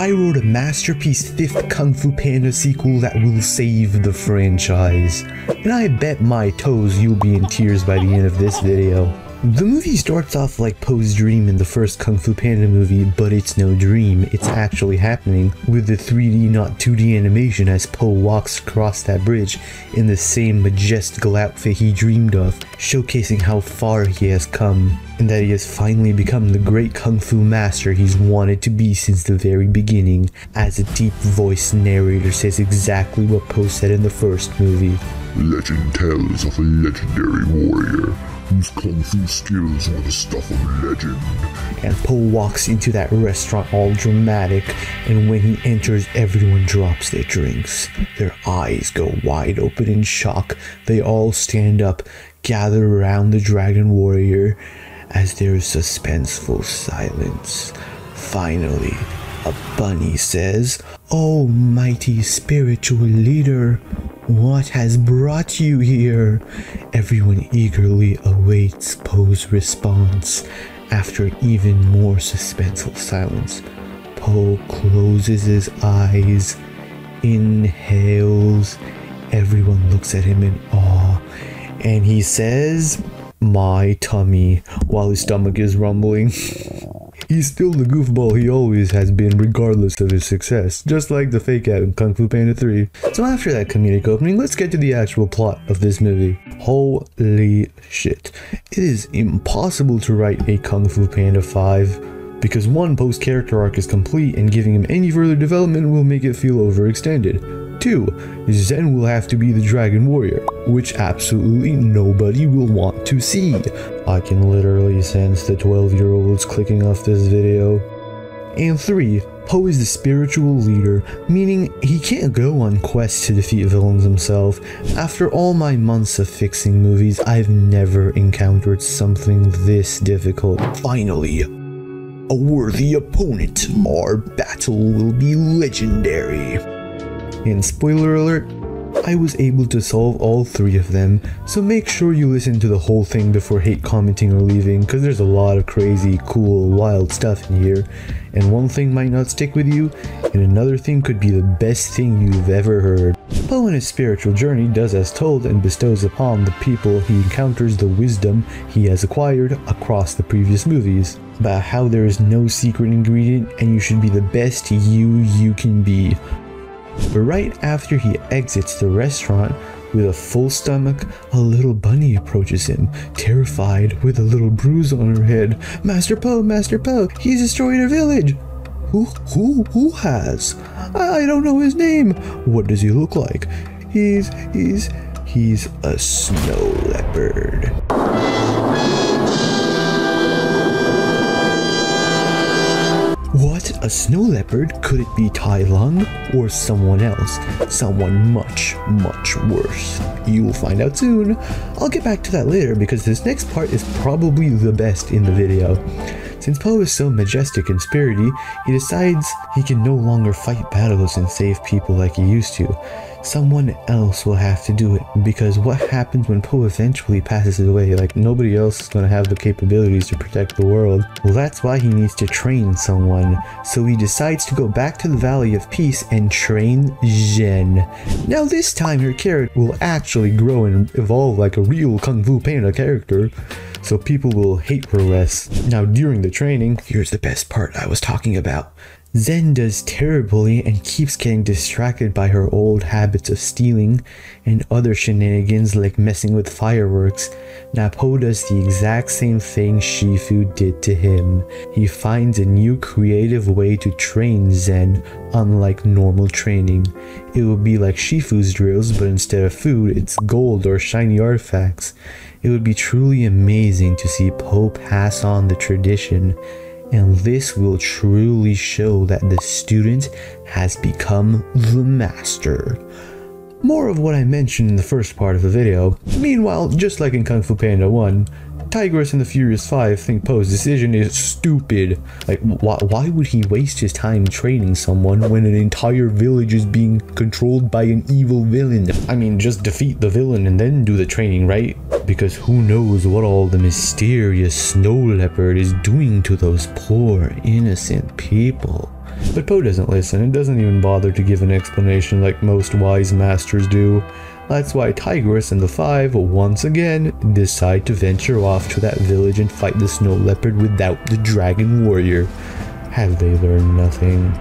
I wrote a masterpiece 5th Kung Fu Panda sequel that will save the franchise. And I bet my toes you'll be in tears by the end of this video. The movie starts off like Po's dream in the first Kung Fu Panda movie, but it's no dream, it's actually happening, with the 3D not 2D animation as Po walks across that bridge in the same majestical outfit he dreamed of, showcasing how far he has come, and that he has finally become the great Kung Fu master he's wanted to be since the very beginning, as a deep voiced narrator says exactly what Po said in the first movie. Legend tells of a legendary warrior whose kung fu skills were the stuff of legend. And Po walks into that restaurant all dramatic, and when he enters, everyone drops their drinks. Their eyes go wide open in shock. They all stand up, gather around the dragon warrior, as there is suspenseful silence. Finally, a bunny says, "Oh, mighty spiritual leader, what has brought you here?" Everyone eagerly awaits Po's response. After even more suspenseful silence, Po closes his eyes, inhales, everyone looks at him in awe, and he says, "My tummy," while his stomach is rumbling. He's still the goofball he always has been, regardless of his success, just like the fake out in Kung Fu Panda 3. So after that comedic opening, let's get to the actual plot of this movie. Holy shit. It is impossible to write a Kung Fu Panda 5, because one, Po's character arc is complete, and giving him any further development will make it feel overextended. 2, Zhen will have to be the dragon warrior, which absolutely nobody will want to see. I can literally sense the 12-year-olds clicking off this video. And 3, Po is the spiritual leader, meaning he can't go on quests to defeat villains himself. After all my months of fixing movies, I've never encountered something this difficult. Finally, a worthy opponent. Our battle will be legendary. And spoiler alert, I was able to solve all 3 of them, so make sure you listen to the whole thing before hate commenting or leaving, because there's a lot of crazy, cool, wild stuff in here, and one thing might not stick with you, and another thing could be the best thing you've ever heard. Po in his spiritual journey does as told and bestows upon the people he encounters the wisdom he has acquired across the previous movies, about how there is no secret ingredient and you should be the best you can be. But right after he exits the restaurant with a full stomach, a little bunny approaches him, terrified, with a little bruise on her head. "Master Po, he's destroyed our village." Who has? I don't know his name. What does he look like? He's a snow leopard. What? A snow leopard? Could it be Tai Lung? Or someone else? Someone much worse? You will find out soon. I'll get back to that later because this next part is probably the best in the video. Since Po is so majestic and spirity, he decides he can no longer fight battles and save people like he used to. Someone else will have to do it, because what happens when Po eventually passes away? Like, nobody else is going to have the capabilities to protect the world. Well, that's why he needs to train someone. So he decides to go back to the Valley of Peace and train Zhen. Now this time her character will actually grow and evolve like a real Kung Fu Panda character, so people will hate her less. Now during the training, here's the best part I was talking about. Zhen does terribly and keeps getting distracted by her old habits of stealing and other shenanigans like messing with fireworks. Now Po does the exact same thing Shifu did to him. He finds a new creative way to train Zhen, unlike normal training. It will be like Shifu's drills, but instead of food, it's gold or shiny artifacts. It would be truly amazing to see Po pass on the tradition, and this will truly show that the student has become the master. More of what I mentioned in the first part of the video. Meanwhile, just like in Kung Fu Panda 1, Tigress and the Furious 5 think Po's decision is stupid. Like, why would he waste his time training someone when an entire village is being controlled by an evil villain? I mean, just defeat the villain and then do the training, right? Because who knows what all the mysterious snow leopard is doing to those poor innocent people. But Po doesn't listen and doesn't even bother to give an explanation like most wise masters do. That's why Tigress and the five once again decide to venture off to that village and fight the snow leopard without the dragon warrior. Have they learned nothing?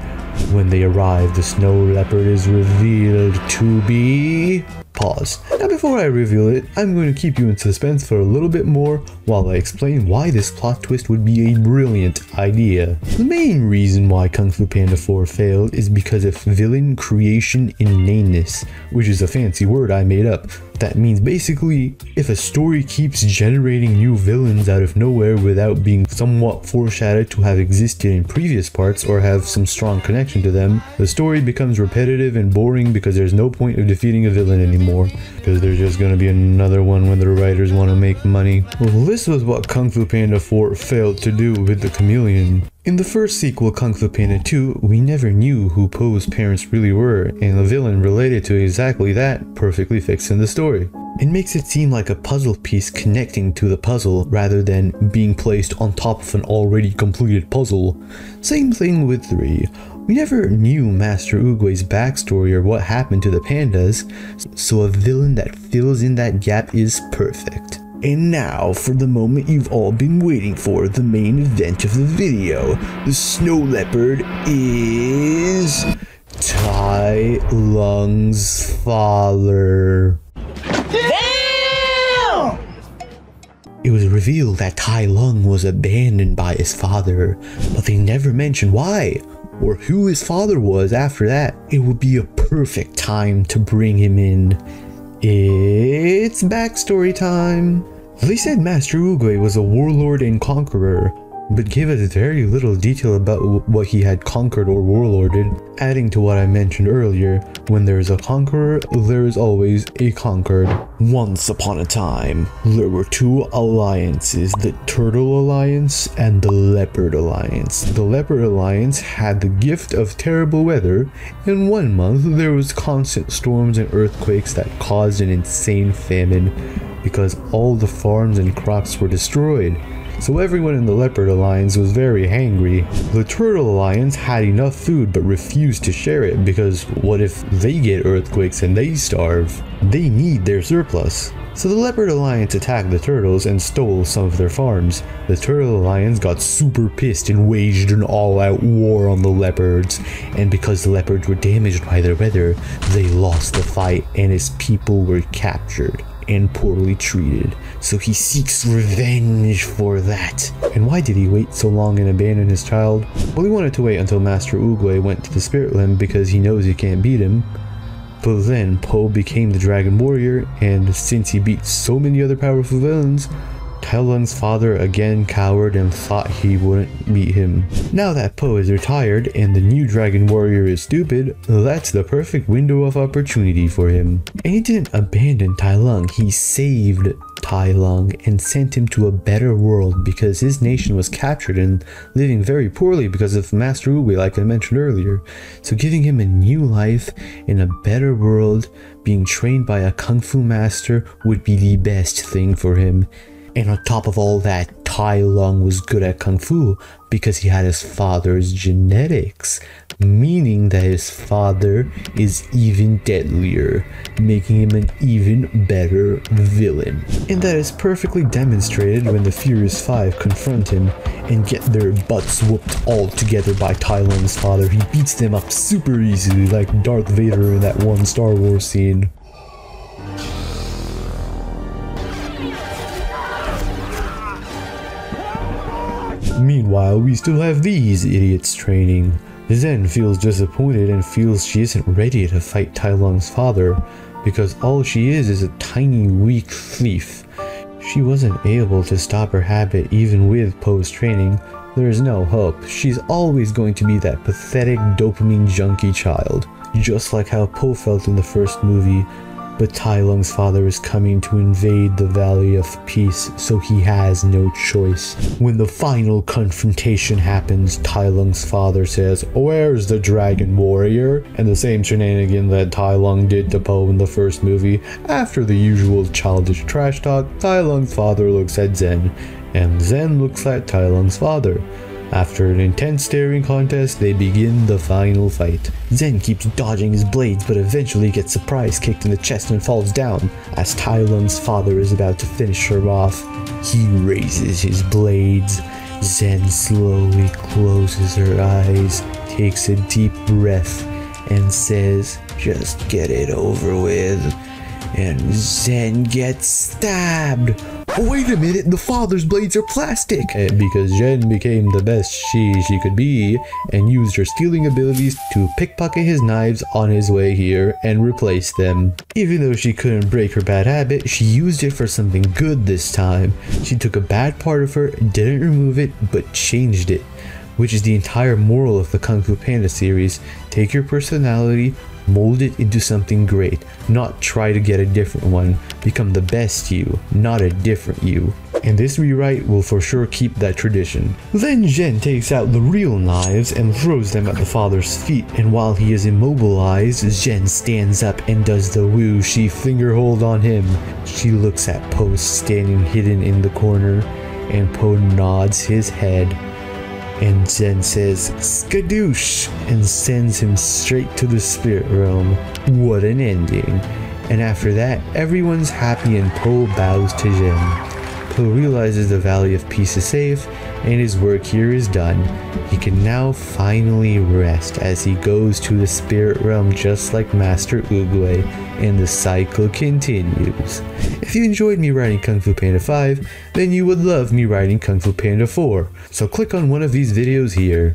When they arrive, the snow leopard is revealed to be... Pause. Now before I reveal it, I'm going to keep you in suspense for a little bit more while I explain why this plot twist would be a brilliant idea. The main reason why Kung Fu Panda 4 failed is because of villain creation inaneness, which is a fancy word I made up. That means basically, if a story keeps generating new villains out of nowhere without being somewhat foreshadowed to have existed in previous parts or have some strong connection to them, the story becomes repetitive and boring because there's no point of defeating a villain anymore, because there's just gonna be another one when the writers want to make money. Well, this was what Kung Fu Panda 4 failed to do with the chameleon. In the first sequel, Kung Fu Panda 2, we never knew who Po's parents really were, and the villain related to exactly that perfectly fixed in the story. It makes it seem like a puzzle piece connecting to the puzzle rather than being placed on top of an already completed puzzle. Same thing with 3. We never knew Master Oogway's backstory or what happened to the pandas, so a villain that fills in that gap is perfect. And now for the moment you've all been waiting for, the main event of the video. The snow leopard is... Tai Lung's father. Damn! It was revealed that Tai Lung was abandoned by his father, but they never mentioned why or who his father was after that. It would be a perfect time to bring him in. It's backstory time. They said Master Oogway was a warlord and conqueror, but gave us very little detail about what he had conquered or warlorded, adding to what I mentioned earlier, when there is a conqueror, there is always a conquered. Once upon a time, there were 2 alliances, the Turtle Alliance and the Leopard Alliance. The Leopard Alliance had the gift of terrible weather. In 1 month, there was constant storms and earthquakes that caused an insane famine, because all the farms and crops were destroyed. So everyone in the Leopard Alliance was very hangry. The Turtle Alliance had enough food but refused to share it because what if they get earthquakes and they starve? They need their surplus. So the Leopard Alliance attacked the Turtles and stole some of their farms. The Turtle Alliance got super pissed and waged an all-out war on the Leopards. And because the Leopards were damaged by their weather, they lost the fight and his people were captured and poorly treated, so he seeks revenge for that. And why did he wait so long and abandon his child? Well, he wanted to wait until Master Oogway went to the Spirit Land because he knows he can't beat him. But then Po became the Dragon Warrior, and since he beat so many other powerful villains, Tai Lung's father again cowered and thought he wouldn't beat him. Now that Po is retired and the new Dragon Warrior is stupid, that's the perfect window of opportunity for him. And he didn't abandon Tai Lung, he saved Tai Lung and sent him to a better world because his nation was captured and living very poorly because of Master Oogway, like I mentioned earlier. So giving him a new life in a better world, being trained by a Kung Fu master would be the best thing for him. And on top of all that, Tai Lung was good at Kung Fu because he had his father's genetics, meaning that his father is even deadlier, making him an even better villain. And that is perfectly demonstrated when the Furious Five confront him and get their butts whooped all together by Tai Lung's father. He beats them up super easily like Darth Vader in that one Star Wars scene. Meanwhile, we still have these idiots training. Zhen feels disappointed and feels she isn't ready to fight Tai Lung's father because all she is a tiny weak thief. She wasn't able to stop her habit even with Po's training. There is no hope. She's always going to be that pathetic dopamine junkie child, just like how Po felt in the first movie. But Tai Lung's father is coming to invade the Valley of Peace, so he has no choice. When the final confrontation happens, Tai Lung's father says, "Where's the Dragon Warrior?" And the same shenanigan that Tai Lung did to Po in the first movie. After the usual childish trash talk, Tai Lung's father looks at Zhen, and Zhen looks at Tai Lung's father. After an intense staring contest, they begin the final fight. Zhen keeps dodging his blades, but eventually gets surprise kicked in the chest and falls down. As Tai Lung's father is about to finish her off, he raises his blades. Zhen slowly closes her eyes, takes a deep breath, and says, "Just get it over with." And Zhen gets stabbed. Wait a minute, the father's blades are plastic! Because Zhen became the best she could be and used her stealing abilities to pickpocket his knives on his way here and replace them. Even though she couldn't break her bad habit, she used it for something good this time. She took a bad part of her, didn't remove it, but changed it. Which is the entire moral of the Kung Fu Panda series. Take your personality, mold it into something great, not try to get a different one. Become the best you, not a different you. And this rewrite will for sure keep that tradition. Then Zhen takes out the real knives and throws them at the father's feet, and while he is immobilized, Zhen stands up and does the Wu Shi finger hold on him. She looks at Po standing hidden in the corner, and Po nods his head. And Zhen says, "Skadoosh," and sends him straight to the spirit realm. What an ending. And after that, everyone's happy and Po bows to Zhen. Po realizes the Valley of Peace is safe, and his work here is done. He can now finally rest as he goes to the spirit realm just like Master Oogway, and the cycle continues. If you enjoyed me writing Kung Fu Panda 5, then you would love me writing Kung Fu Panda 4, so click on one of these videos here.